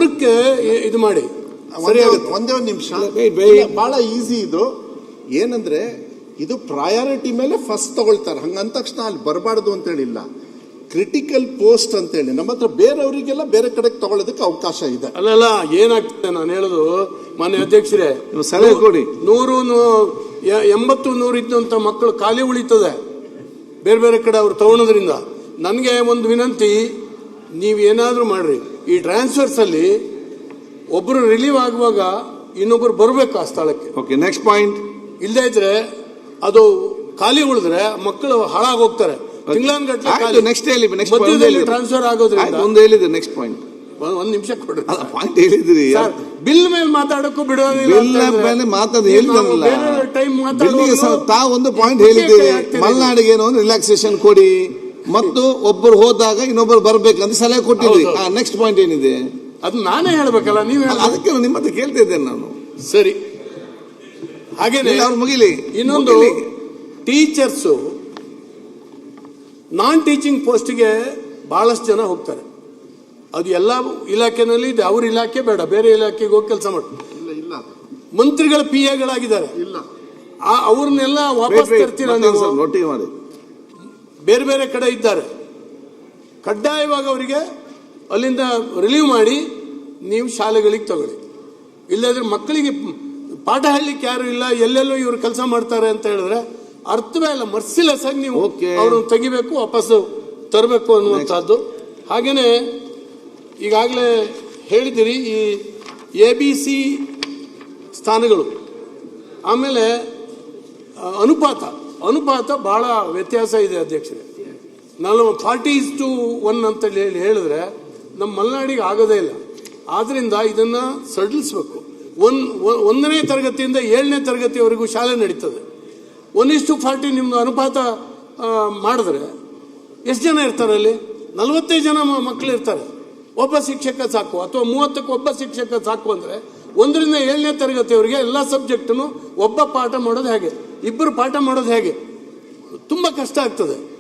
ನೂರಕ್ಕೆ ಇದು ಮಾಡಿ. ಒಂದೇ ಒಂದು ನಿಮಿಷ, ಬಹಳ ಈಸಿ ಇದು. ಏನಂದ್ರೆ ಇದು ಪ್ರಯಾರಿಟಿ ಮೇಲೆ ಫಸ್ಟ್ ತಗೊಳ್ತಾರೆ, ಹಂಗಂದ ತಕ್ಷಣ ಅಲ್ಲಿ ಬರಬಾರ್ದು ಅಂತ ಹೇಳಿಲ್ಲ. ಕ್ರಿಟಿಕಲ್ ಪೋಸ್ಟ್ ಅಂತ ಹೇಳಿ ನಮ್ಮ ಹತ್ರ ಬೇರೆಯವರಿಗೆಲ್ಲ ಬೇರೆ ಕಡೆಗೆ ತಗೊಳ್ಳೋದಕ್ಕೆ ಅವಕಾಶ ಇದೆ. ಅಲ್ಲಲ್ಲ, ಏನಾಗ್ತದೆ ನಾನು ಹೇಳೋದು, ಮಾನ್ಯ ಅಧ್ಯಕ್ಷರೇ, ಸಲಹೆ ಕೊಡಿ. 100 ಇದ್ದಂತ ಮಕ್ಕಳು ಖಾಲಿ ಉಳಿತದೆ ಬೇರೆ ಬೇರೆ ಕಡೆ ಅವ್ರು ತಗೊಳೋದ್ರಿಂದ. ನನಗೆ ಒಂದು ವಿನಂತಿ, ನೀವೇನಾದ್ರೂ ಮಾಡ್ರಿ, ಈ ಟ್ರಾನ್ಸ್ಫರ್ಸ್ ಅಲ್ಲಿ ಒಬ್ರು ರಿಲೀವ್ ಆಗುವಾಗ ಇನ್ನೊಬ್ರು ಬರಬೇಕು ಆ ಸ್ಥಳಕ್ಕೆ. Okay, next point. ಇಲ್ಲದೇ ಇದ್ರೆ ಅದು ಖಾಲಿ ಉಳಿದ್ರೆ ಮಕ್ಕಳು ಹಾಳಾಗೋಗ್ತಾರೆ. ತಿಂಗಳಾನ್ಗಟ್ಟಲೆ ನೆಕ್ಸ್ಟ್ ಹೇಳಿ, ಮಧ್ಯದಲ್ಲಿ ಟ್ರಾನ್ಸ್ಫರ್ ಆಗೋದ್ರಿಂದ. ಒಂದು ಹೇಳಿದ್ರೆ ನೆಕ್ಸ್ಟ್ ಪಾಯಿಂಟ್. ಒಂದ್ ನಿಮಿಷ ಕೊಡ್ರಿ. ಪಾಯಿಂಟ್ ಹೇಳಿದ್ರಿ, ಬಿಲ್ ಮೇಲೆ ಮಾತಾಡಕ್ಕೂ ಬಿಡೋದಿಲ್ಲ. ಟೈಮ್ ತಾವು ಒಂದು ಪಾಯಿಂಟ್ ಹೇಳಿದ್ದೀರಿ, ಮಲೆನಾಡಿಗೆ ಏನೋ ಒಂದು ರಿಲ್ಯಾಕ್ಸೇಷನ್ ಕೊಡಿ ಮತ್ತು ಒಬ್ಬರು ಹೋದಾಗ ಇನ್ನೊಬ್ಬರು ಬರ್ಬೇಕಂತ ಸಲಹೆ ಕೊಟ್ಟಿದ್ರಿ. ನೆಕ್ಸ್ಟ್ ಪಾಯಿಂಟ್ ಏನಿದೆ ಅದು ನಾನೇ ಹೇಳ್ಬೇಕಲ್ಲ, ನೀವು ಅದಕ್ಕೆ ನಿಮ್ಮ ಹತ್ರ ಕೇಳ್ತಾ ಇದ್ದೇನೆ ನಾನು. ಸರಿ, ಹಾಗೇನೆ ಅವ್ರು ಮುಗಿಲಿ. ಇನ್ನೊಂದು, ಟೀಚರ್ಸು ನಾನ್ ಟೀಚಿಂಗ್ ಪೋಸ್ಟ್ಗೆ ಬಹಳಷ್ಟು ಜನ ಹೋಗ್ತಾರೆ. ಅದು ಎಲ್ಲ ಇಲಾಖೆನಲ್ಲಿ ಇದೆ. ಅವ್ರ ಇಲಾಖೆ ಬೇಡ, ಬೇರೆ ಇಲಾಖೆಗೆ ಹೋಗಿ ಕೆಲಸ ಮಾಡ್ತಾರೆ. ಮಂತ್ರಿಗಳ PA ಗಳಾಗಿದ್ದಾರೆ, ಅವ್ರನ್ನೆಲ್ಲ ವಾಪಸ್ ತರ್ತೀರ ನೀವು. ನೋಟಿಗೆ ಮಾಡಿ, ಬೇರೆ ಬೇರೆ ಕಡೆ ಇದ್ದಾರೆ. ಕಡ್ಡಾಯವಾಗಿ ಅವರಿಗೆ ಅಲ್ಲಿಂದ ರಿಲೀವ್ ಮಾಡಿ ನೀವು ಶಾಲೆಗಳಿಗೆ ತಗೊಳ್ಳಿ. ಇಲ್ಲದ್ರೆ ಮಕ್ಕಳಿಗೆ ಪಾಠ ಹೇಳಲಿಕ್ಕೆ ಯಾರು ಇಲ್ಲ, ಎಲ್ಲೆಲ್ಲೋ ಇವರು ಕೆಲಸ ಮಾಡ್ತಾರೆ ಅಂತ ಹೇಳಿದ್ರೆ ಅರ್ಥವೇ ಇಲ್ಲ. ಮರ್ಸಿಲೆಸ್ ಆಗಿ ನೀವು ಅವ್ರನ್ನ ತೆಗಿಬೇಕು, ವಾಪಸ್ ತರಬೇಕು ಅನ್ನುವಂಥದ್ದು. ಹಾಗೇನೆ ಈಗಾಗಲೇ ಹೇಳಿದಿರಿ, ಈ ABC ಸ್ಥಾನಗಳು, ಆಮೇಲೆ ಅನುಪಾತ ಬಹಳ ವ್ಯತ್ಯಾಸ ಇದೆ ಅಧ್ಯಕ್ಷರೇ. ನಾನು 40:1 ಅಂತ ಹೇಳಿದ್ರೆ ನಮ್ಮ ಮಲೆನಾಡಿಗೆ ಆಗೋದೇ ಇಲ್ಲ. ಆದ್ರಿಂದ ಇದನ್ನ ಸಡಿಲಿಸಬೇಕು. 1ನೇ ತರಗತಿಯಿಂದ 7ನೇ ತರಗತಿವರೆಗೂ ಶಾಲೆ ನಡೀತದೆ. 1:40 ನಿಮ್ದು ಅನುಪಾತ ಮಾಡಿದ್ರೆ ಎಷ್ಟು ಜನ ಇರ್ತಾರೆ ಅಲ್ಲಿ? 45 ಜನ ಮಕ್ಕಳು ಇರ್ತಾರೆ. ಒಬ್ಬ ಶಿಕ್ಷಕ ಸಾಕು, ಅಥವಾ 30ಕ್ಕೆ ಒಬ್ಬ ಶಿಕ್ಷಕ ಸಾಕು ಅಂದ್ರೆ 1ರಿಂದ 7ನೇ ತರಗತಿಯವರಿಗೆ ಎಲ್ಲ ಸಬ್ಜೆಕ್ಟ್ನು ಒಬ್ಬ ಪಾಠ ಮಾಡೋದು ಹೇಗೆ, ಇಬ್ಬರು ಪಾಠ ಮಾಡೋದು ಹೇಗೆ? ತುಂಬಾ ಕಷ್ಟ ಆಗ್ತದೆ.